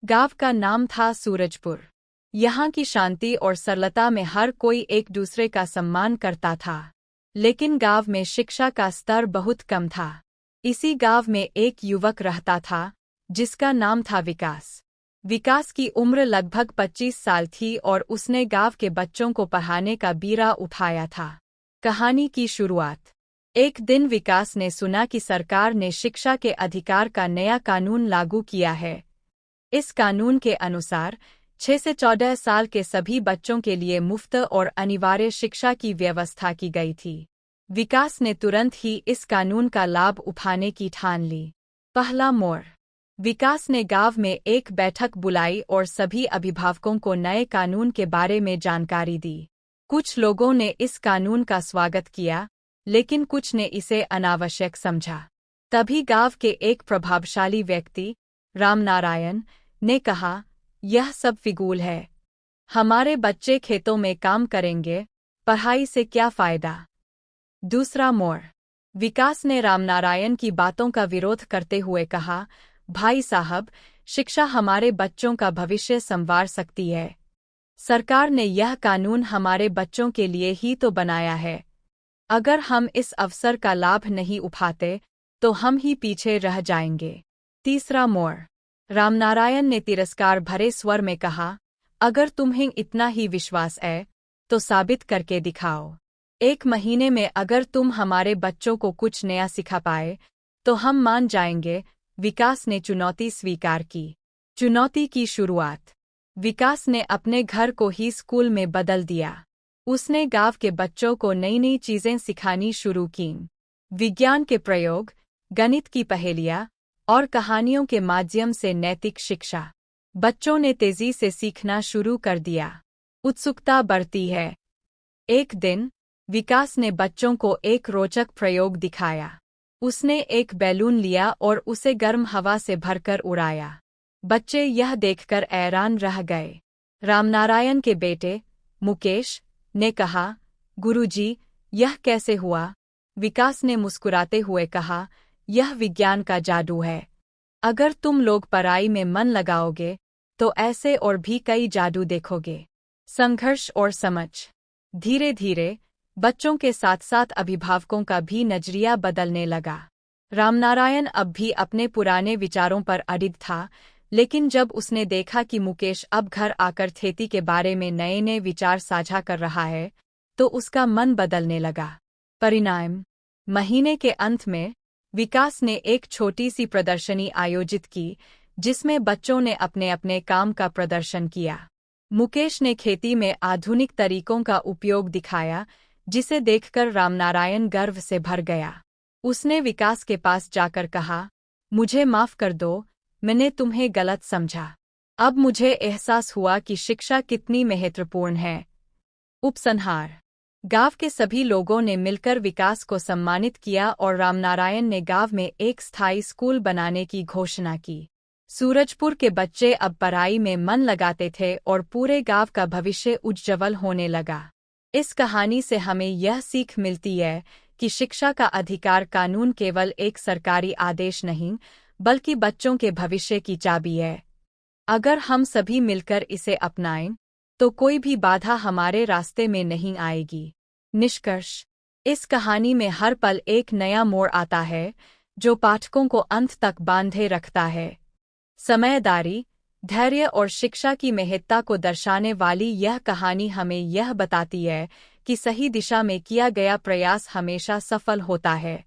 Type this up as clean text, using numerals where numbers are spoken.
गांव का नाम था सूरजपुर। यहाँ की शांति और सरलता में हर कोई एक दूसरे का सम्मान करता था। लेकिन गांव में शिक्षा का स्तर बहुत कम था। इसी गांव में एक युवक रहता था जिसका नाम था विकास। विकास की उम्र लगभग 25 साल थी और उसने गांव के बच्चों को पढ़ाने का बीड़ा उठाया था। कहानी की शुरुआत। एक दिन विकास ने सुना कि सरकार ने शिक्षा के अधिकार का नया कानून लागू किया है। इस कानून के अनुसार 6 से 14 साल के सभी बच्चों के लिए मुफ्त और अनिवार्य शिक्षा की व्यवस्था की गई थी। विकास ने तुरंत ही इस कानून का लाभ उठाने की ठान ली। पहला मोड़। विकास ने गांव में एक बैठक बुलाई और सभी अभिभावकों को नए कानून के बारे में जानकारी दी। कुछ लोगों ने इस कानून का स्वागत किया, लेकिन कुछ ने इसे अनावश्यक समझा। तभी गांव के एक प्रभावशाली व्यक्ति, रामनारायण, ने कहा, यह सब फिजूल है। हमारे बच्चे खेतों में काम करेंगे, पढ़ाई से क्या फायदा। दूसरा मोड़। विकास ने रामनारायण की बातों का विरोध करते हुए कहा, भाई साहब, शिक्षा हमारे बच्चों का भविष्य संवार सकती है। सरकार ने यह कानून हमारे बच्चों के लिए ही तो बनाया है। अगर हम इस अवसर का लाभ नहीं उठाते तो हम ही पीछे रह जाएंगे। तीसरा मोड़। रामनारायण ने तिरस्कार भरे स्वर में कहा, अगर तुम्हें इतना ही विश्वास है तो साबित करके दिखाओ। 1 महीने में अगर तुम हमारे बच्चों को कुछ नया सिखा पाए तो हम मान जाएंगे। विकास ने चुनौती स्वीकार की। चुनौती की शुरुआत। विकास ने अपने घर को ही स्कूल में बदल दिया। उसने गांव के बच्चों को नई नई चीजें सिखानी शुरू कीं। विज्ञान के प्रयोग, गणित की पहेलियां और कहानियों के माध्यम से नैतिक शिक्षा। बच्चों ने तेजी से सीखना शुरू कर दिया। उत्सुकता बढ़ती है। एक दिन विकास ने बच्चों को एक रोचक प्रयोग दिखाया। उसने एक बैलून लिया और उसे गर्म हवा से भरकर उड़ाया। बच्चे यह देखकर हैरान रह गए। रामनारायण के बेटे, मुकेश, ने कहा, गुरुजी, यह कैसे हुआ। विकास ने मुस्कुराते हुए कहा, यह विज्ञान का जादू है। अगर तुम लोग पढ़ाई में मन लगाओगे तो ऐसे और भी कई जादू देखोगे। संघर्ष और समझ। धीरे धीरे बच्चों के साथ साथ अभिभावकों का भी नजरिया बदलने लगा। रामनारायण अब भी अपने पुराने विचारों पर अडिग था, लेकिन जब उसने देखा कि मुकेश अब घर आकर खेती के बारे में नए नए विचार साझा कर रहा है, तो उसका मन बदलने लगा। परिणाम। महीने के अंत में विकास ने एक छोटी सी प्रदर्शनी आयोजित की, जिसमें बच्चों ने अपने अपने काम का प्रदर्शन किया। मुकेश ने खेती में आधुनिक तरीकों का उपयोग दिखाया, जिसे देखकर रामनारायण गर्व से भर गया। उसने विकास के पास जाकर कहा, मुझे माफ कर दो, मैंने तुम्हें गलत समझा। अब मुझे एहसास हुआ कि शिक्षा कितनी महत्वपूर्ण है। उपसंहार। गांव के सभी लोगों ने मिलकर विकास को सम्मानित किया और रामनारायण ने गांव में एक स्थायी स्कूल बनाने की घोषणा की। सूरजपुर के बच्चे अब पढ़ाई में मन लगाते थे और पूरे गांव का भविष्य उज्ज्वल होने लगा। इस कहानी से हमें यह सीख मिलती है कि शिक्षा का अधिकार कानून केवल एक सरकारी आदेश नहीं, बल्कि बच्चों के भविष्य की चाबी है। अगर हम सभी मिलकर इसे अपनाएं, तो कोई भी बाधा हमारे रास्ते में नहीं आएगी। निष्कर्ष। इस कहानी में हर पल एक नया मोड़ आता है, जो पाठकों को अंत तक बांधे रखता है। समझदारी, धैर्य और शिक्षा की महत्ता को दर्शाने वाली यह कहानी हमें यह बताती है कि सही दिशा में किया गया प्रयास हमेशा सफल होता है।